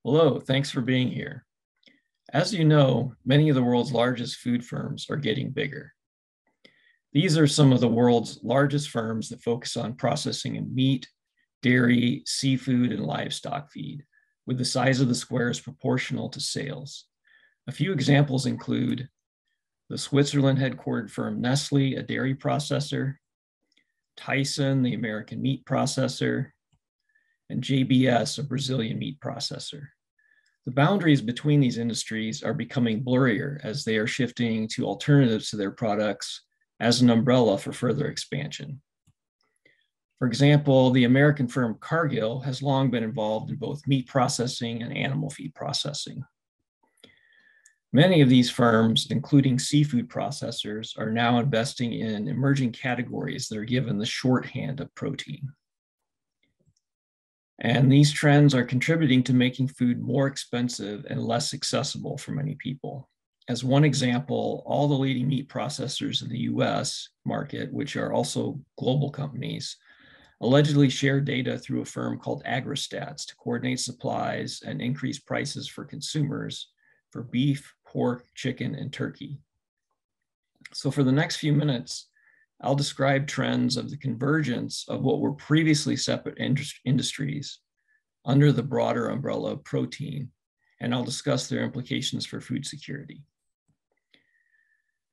Hello, thanks for being here. As you know, many of the world's largest food firms are getting bigger. These are some of the world's largest firms that focus on processing in meat, dairy, seafood, and livestock feed, with the size of the squares proportional to sales. A few examples include the Switzerland headquartered firm Nestle, a dairy processor, Tyson, the American meat processor, and JBS, a Brazilian meat processor. The boundaries between these industries are becoming blurrier as they are shifting to alternatives to their products as an umbrella for further expansion. For example, the American firm Cargill has long been involved in both meat processing and animal feed processing. Many of these firms, including seafood processors, are now investing in emerging categories that are given the shorthand of protein. And these trends are contributing to making food more expensive and less accessible for many people. As one example, all the leading meat processors in the US market, which are also global companies, allegedly share data through a firm called AgriStats to coordinate supplies and increase prices for consumers for beef, pork, chicken, and turkey. So for the next few minutes, I'll describe trends of the convergence of what were previously separate industries under the broader umbrella of protein, and I'll discuss their implications for food security.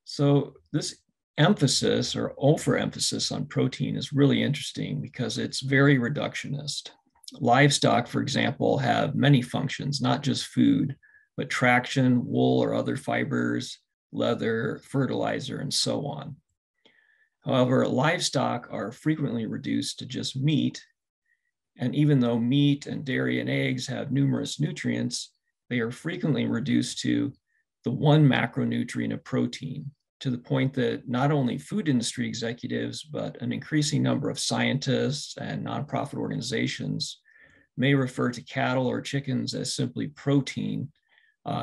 So this emphasis or overemphasis on protein is really interesting because it's very reductionist. Livestock, for example, have many functions, not just food, but traction, wool or other fibers, leather, fertilizer, and so on. However, livestock are frequently reduced to just meat, and even though meat and dairy and eggs have numerous nutrients, they are frequently reduced to the one macronutrient of protein, to the point that not only food industry executives, but an increasing number of scientists and nonprofit organizations may refer to cattle or chickens as simply protein,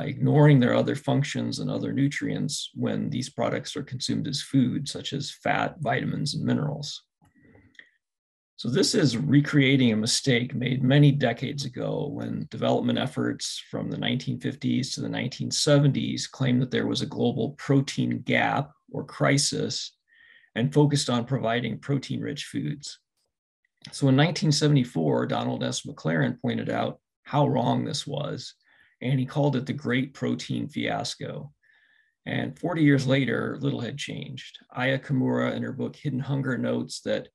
ignoring their other functions and other nutrients when these products are consumed as food, such as fat, vitamins, and minerals. So this is recreating a mistake made many decades ago when development efforts from the 1950s to the 1970s claimed that there was a global protein gap or crisis and focused on providing protein-rich foods. So in 1974, Donald S. McLaren pointed out how wrong this was, and he called it the Great Protein Fiasco. And 40 years later, little had changed. Aya Kimura, in her book Hidden Hunger, notes that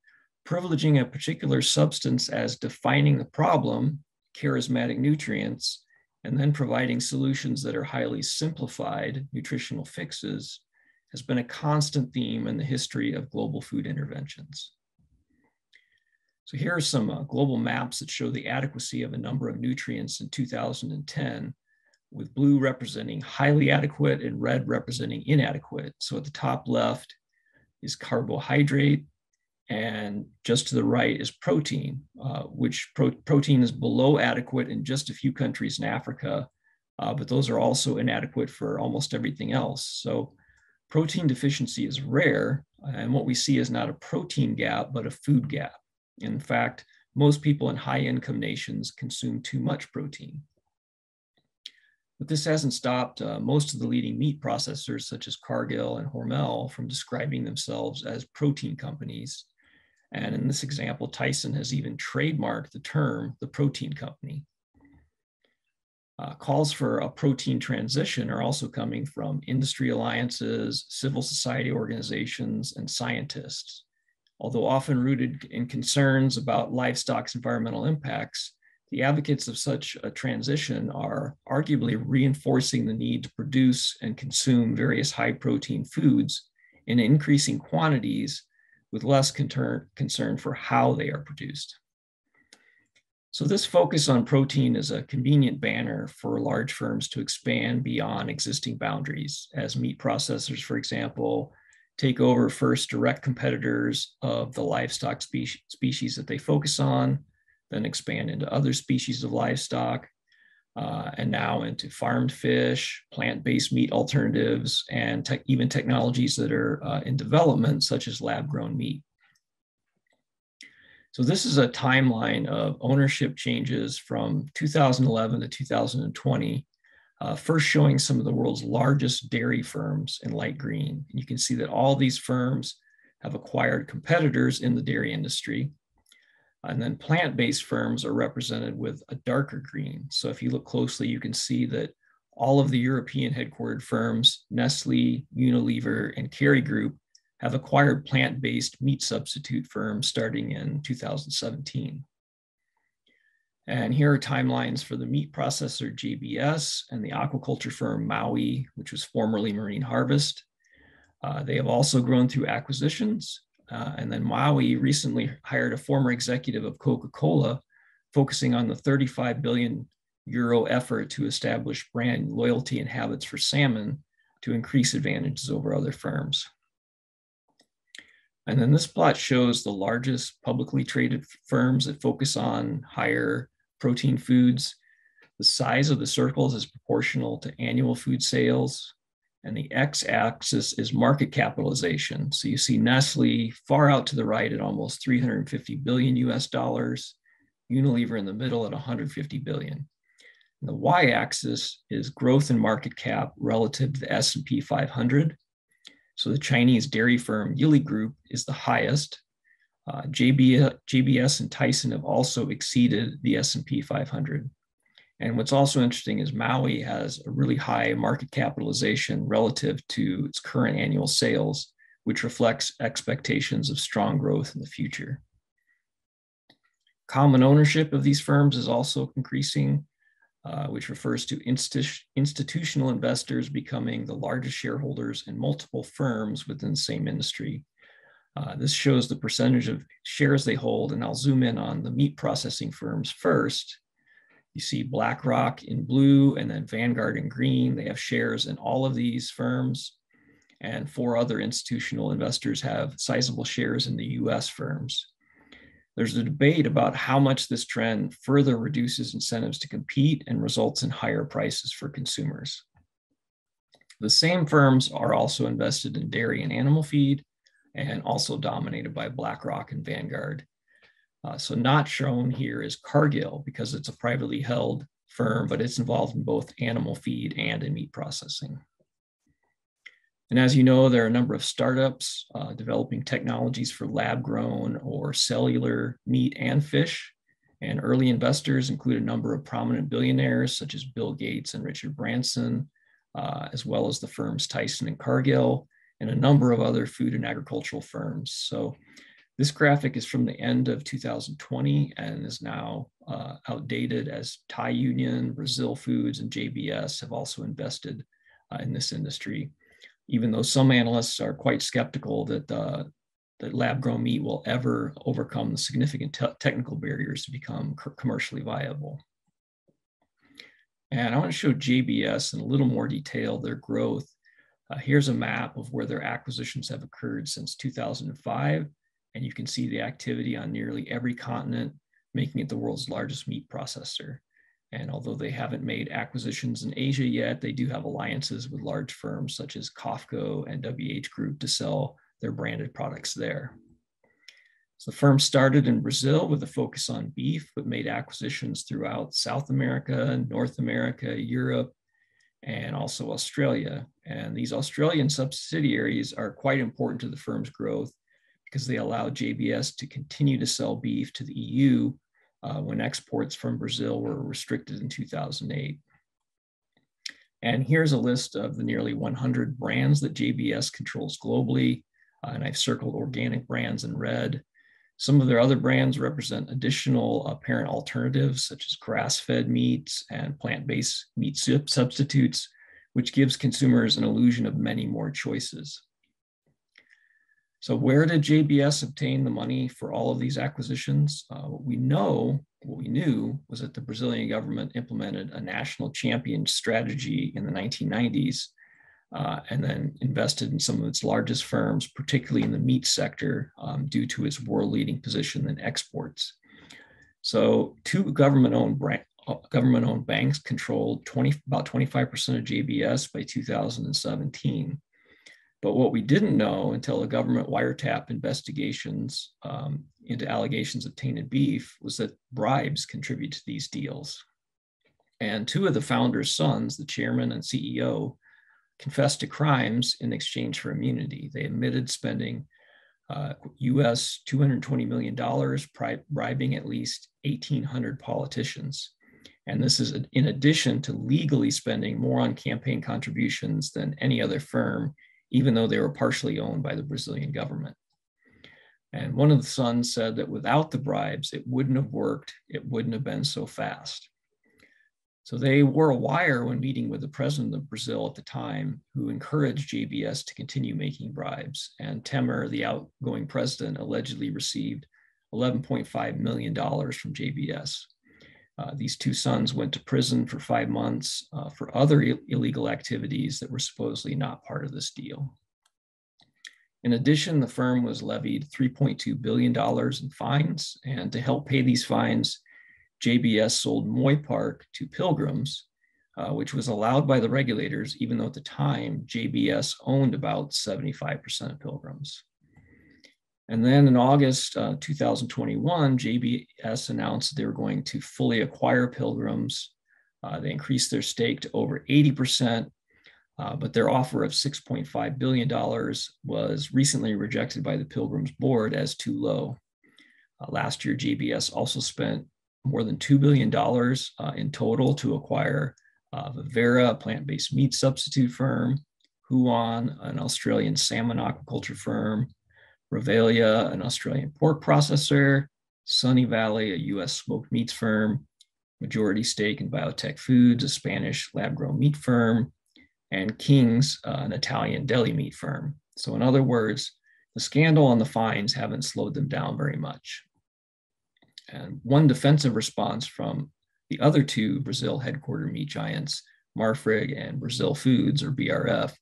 privileging a particular substance as defining the problem, charismatic nutrients, and then providing solutions that are highly simplified, nutritional fixes, has been a constant theme in the history of global food interventions. So here are some global maps that show the adequacy of a number of nutrients in 2010, with blue representing highly adequate and red representing inadequate. So at the top left is carbohydrate, and just to the right is protein, which protein is below adequate in just a few countries in Africa, but those are also inadequate for almost everything else. So protein deficiency is rare, and what we see is not a protein gap, but a food gap. In fact, most people in high-income nations consume too much protein. But this hasn't stopped most of the leading meat processors, such as Cargill and Hormel, from describing themselves as protein companies. And in this example, Tyson has even trademarked the term, the protein company. Calls for a protein transition are also coming from industry alliances, civil society organizations, and scientists. Although often rooted in concerns about livestock's environmental impacts, the advocates of such a transition are arguably reinforcing the need to produce and consume various high protein foods in increasing quantities with less concern for how they are produced. So this focus on protein is a convenient banner for large firms to expand beyond existing boundaries, as meat processors, for example, take over first direct competitors of the livestock species that they focus on, then expand into other species of livestock, and now into farmed fish, plant-based meat alternatives, and even technologies that are in development, such as lab-grown meat. So this is a timeline of ownership changes from 2011 to 2020, first showing some of the world's largest dairy firms in light green. And you can see that all these firms have acquired competitors in the dairy industry. And then plant-based firms are represented with a darker green. So if you look closely, you can see that all of the European headquartered firms, Nestle, Unilever, and Kerry Group, have acquired plant-based meat substitute firms starting in 2017. And here are timelines for the meat processor JBS and the aquaculture firm Maui, which was formerly Marine Harvest. They have also grown through acquisitions. And then Maui recently hired a former executive of Coca-Cola, focusing on the 35 billion euro effort to establish brand loyalty and habits for salmon to increase advantages over other firms. And then this plot shows the largest publicly traded firms that focus on higher protein foods. The size of the circles is proportional to annual food sales. And the x-axis is market capitalization. So you see Nestle far out to the right at almost 350 billion US dollars, Unilever in the middle at 150 billion. And the y-axis is growth in market cap relative to the S&P 500. So the Chinese dairy firm Yili Group is the highest. JBS and Tyson have also exceeded the S&P 500. And what's also interesting is Maui has a really high market capitalization relative to its current annual sales, which reflects expectations of strong growth in the future. Common ownership of these firms is also increasing, which refers to institutional investors becoming the largest shareholders in multiple firms within the same industry. This shows the percentage of shares they hold, and I'll zoom in on the meat processing firms first. You see BlackRock in blue and then Vanguard in green. They have shares in all of these firms, and 4 other institutional investors have sizable shares in the US firms. There's a debate about how much this trend further reduces incentives to compete and results in higher prices for consumers. The same firms are also invested in dairy and animal feed, and also dominated by BlackRock and Vanguard. So not shown here is Cargill because it's a privately held firm, but it's involved in both animal feed and in meat processing. And as you know, there are a number of startups developing technologies for lab-grown or cellular meat and fish. And early investors include a number of prominent billionaires such as Bill Gates and Richard Branson, as well as the firms Tyson and Cargill, and a number of other food and agricultural firms. So this graphic is from the end of 2020 and is now outdated, as Thai Union, Brazil Foods, and JBS have also invested in this industry, even though some analysts are quite skeptical that, that lab-grown meat will ever overcome the significant technical barriers to become commercially viable. And I want to show JBS in a little more detail, their growth. Here's a map of where their acquisitions have occurred since 2005. And you can see the activity on nearly every continent, making it the world's largest meat processor. And although they haven't made acquisitions in Asia yet, they do have alliances with large firms such as COFCO and WH Group to sell their branded products there. So the firm started in Brazil with a focus on beef, but made acquisitions throughout South America, North America, Europe, and also Australia. And these Australian subsidiaries are quite important to the firm's growth because they allowed JBS to continue to sell beef to the EU when exports from Brazil were restricted in 2008. And here's a list of the nearly 100 brands that JBS controls globally. And I've circled organic brands in red. Some of their other brands represent additional apparent alternatives, such as grass-fed meats and plant-based meat substitutes, which gives consumers an illusion of many more choices. So where did JBS obtain the money for all of these acquisitions? What we knew was that the Brazilian government implemented a national champion strategy in the 1990s and then invested in some of its largest firms, particularly in the meat sector, due to its world-leading position in exports. So 2 government-owned banks controlled about 25% of JBS by 2017. But what we didn't know until the government wiretap investigations into allegations of tainted beef was that bribes contribute to these deals. And two of the founders' sons, the chairman and CEO, confessed to crimes in exchange for immunity. They admitted spending US $220 million bribing at least 1,800 politicians. And this is in addition to legally spending more on campaign contributions than any other firm, even though they were partially owned by the Brazilian government. And one of the sons said that without the bribes, it wouldn't have worked. It wouldn't have been so fast. So they wore a wire when meeting with the president of Brazil at the time, who encouraged JBS to continue making bribes. And Temer, the outgoing president, allegedly received $11.5 million from JBS. These two sons went to prison for 5 months for other illegal activities that were supposedly not part of this deal. In addition, the firm was levied $3.2 billion in fines, and to help pay these fines, JBS sold Moy Park to pilgrims, which was allowed by the regulators, even though at the time, JBS owned about 75% of pilgrims. And then in August 2021, JBS announced they were going to fully acquire pilgrims. They increased their stake to over 80%, but their offer of $6.5 billion was recently rejected by the Pilgrims board as too low. Last year, JBS also spent more than $2 billion in total to acquire Vivera, a plant-based meat substitute firm, Huon, an Australian salmon aquaculture firm, Revelia, an Australian pork processor, Sunny Valley, a US smoked meats firm, majority stake in Biotech Foods, a Spanish lab-grown meat firm, and King's, an Italian deli meat firm. So in other words, the scandal and the fines haven't slowed them down very much. And one defensive response from the other two Brazil headquartered meat giants, Marfrig and Brazil Foods, or BRF,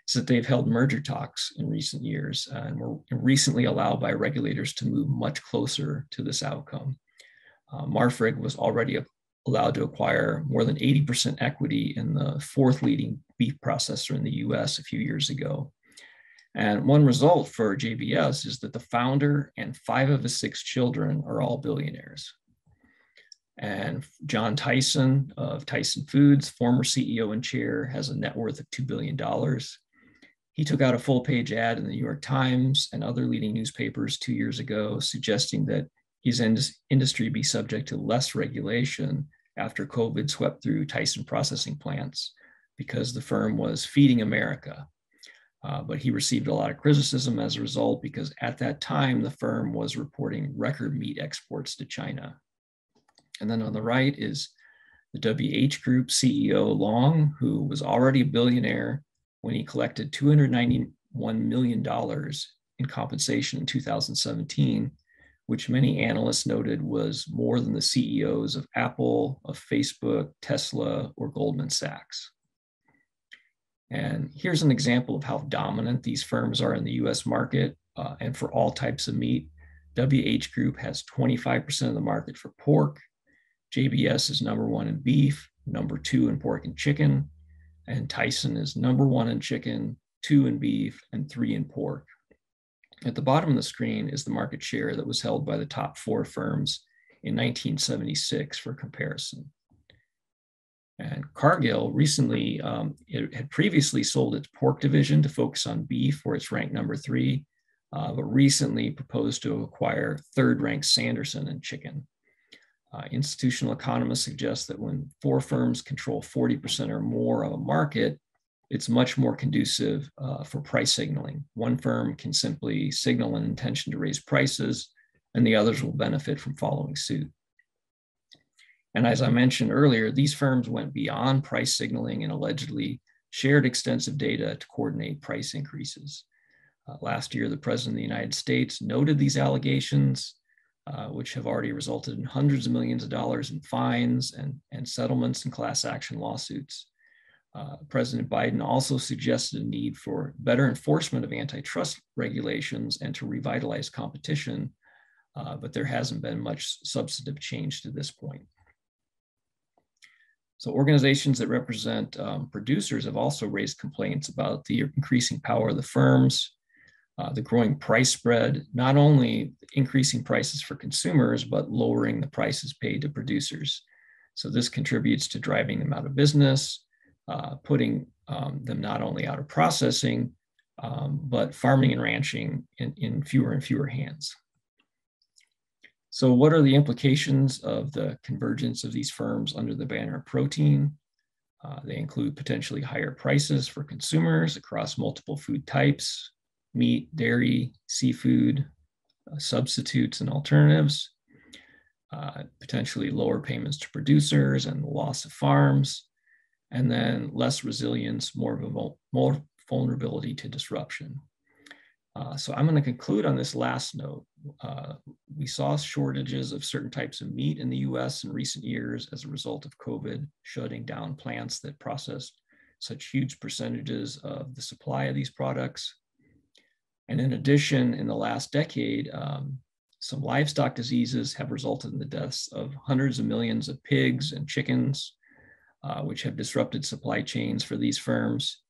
is that they've held merger talks in recent years and were recently allowed by regulators to move much closer to this outcome. Marfrig was already allowed to acquire more than 80% equity in the fourth leading beef processor in the US a few years ago. And one result for JBS is that the founder and 5 of his 6 children are all billionaires. And John Tyson of Tyson Foods, former CEO and chair, has a net worth of $2 billion. He took out a full-page ad in the New York Times and other leading newspapers 2 years ago, suggesting that his industry be subject to less regulation after COVID swept through Tyson processing plants because the firm was feeding America. But he received a lot of criticism as a result because at that time, the firm was reporting record meat exports to China. And then on the right is the WH Group CEO Long, who was already a billionaire when he collected $291 million in compensation in 2017, which many analysts noted was more than the CEOs of Apple, of Facebook, Tesla, or Goldman Sachs. And here's an example of how dominant these firms are in the US market and for all types of meat. WH Group has 25% of the market for pork. JBS is number 1 in beef, number 2 in pork and chicken, and Tyson is number 1 in chicken, 2 in beef, and 3 in pork. At the bottom of the screen is the market share that was held by the top 4 firms in 1976 for comparison. And Cargill recently, it had previously sold its pork division to focus on beef, where it's ranked number 3, but recently proposed to acquire third-ranked Sanderson in chicken. Institutional economists suggest that when 4 firms control 40% or more of a market, it's much more conducive for price signaling. One firm can simply signal an intention to raise prices, and the others will benefit from following suit. And as I mentioned earlier, these firms went beyond price signaling and allegedly shared extensive data to coordinate price increases. Last year, the President of the United States noted these allegations, which have already resulted in hundreds of millions of dollars in fines and settlements and class action lawsuits. President Biden also suggested a need for better enforcement of antitrust regulations and to revitalize competition, but there hasn't been much substantive change to this point. So organizations that represent producers have also raised complaints about the increasing power of the firms. The growing price spread, not only increasing prices for consumers, but lowering the prices paid to producers. So this contributes to driving them out of business, putting them not only out of processing, but farming and ranching in fewer and fewer hands. So what are the implications of the convergence of these firms under the banner of protein? They include potentially higher prices for consumers across multiple food types, meat, dairy, seafood, substitutes and alternatives, potentially lower payments to producers and the loss of farms, and then less resilience, more vulnerability to disruption. So I'm going to conclude on this last note. We saw shortages of certain types of meat in the US in recent years as a result of COVID shutting down plants that process such huge percentages of the supply of these products. And in addition, in the last decade, some livestock diseases have resulted in the deaths of hundreds of millions of pigs and chickens, which have disrupted supply chains for these firms.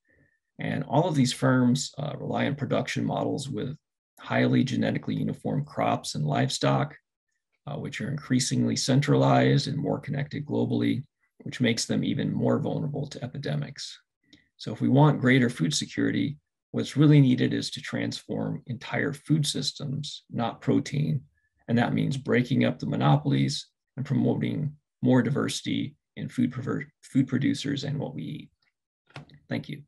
And all of these firms rely on production models with highly genetically uniform crops and livestock, which are increasingly centralized and more connected globally, which makes them even more vulnerable to epidemics. So if we want greater food security, what's really needed is to transform entire food systems, not protein. And that means breaking up the monopolies and promoting more diversity in food producers and what we eat. Thank you.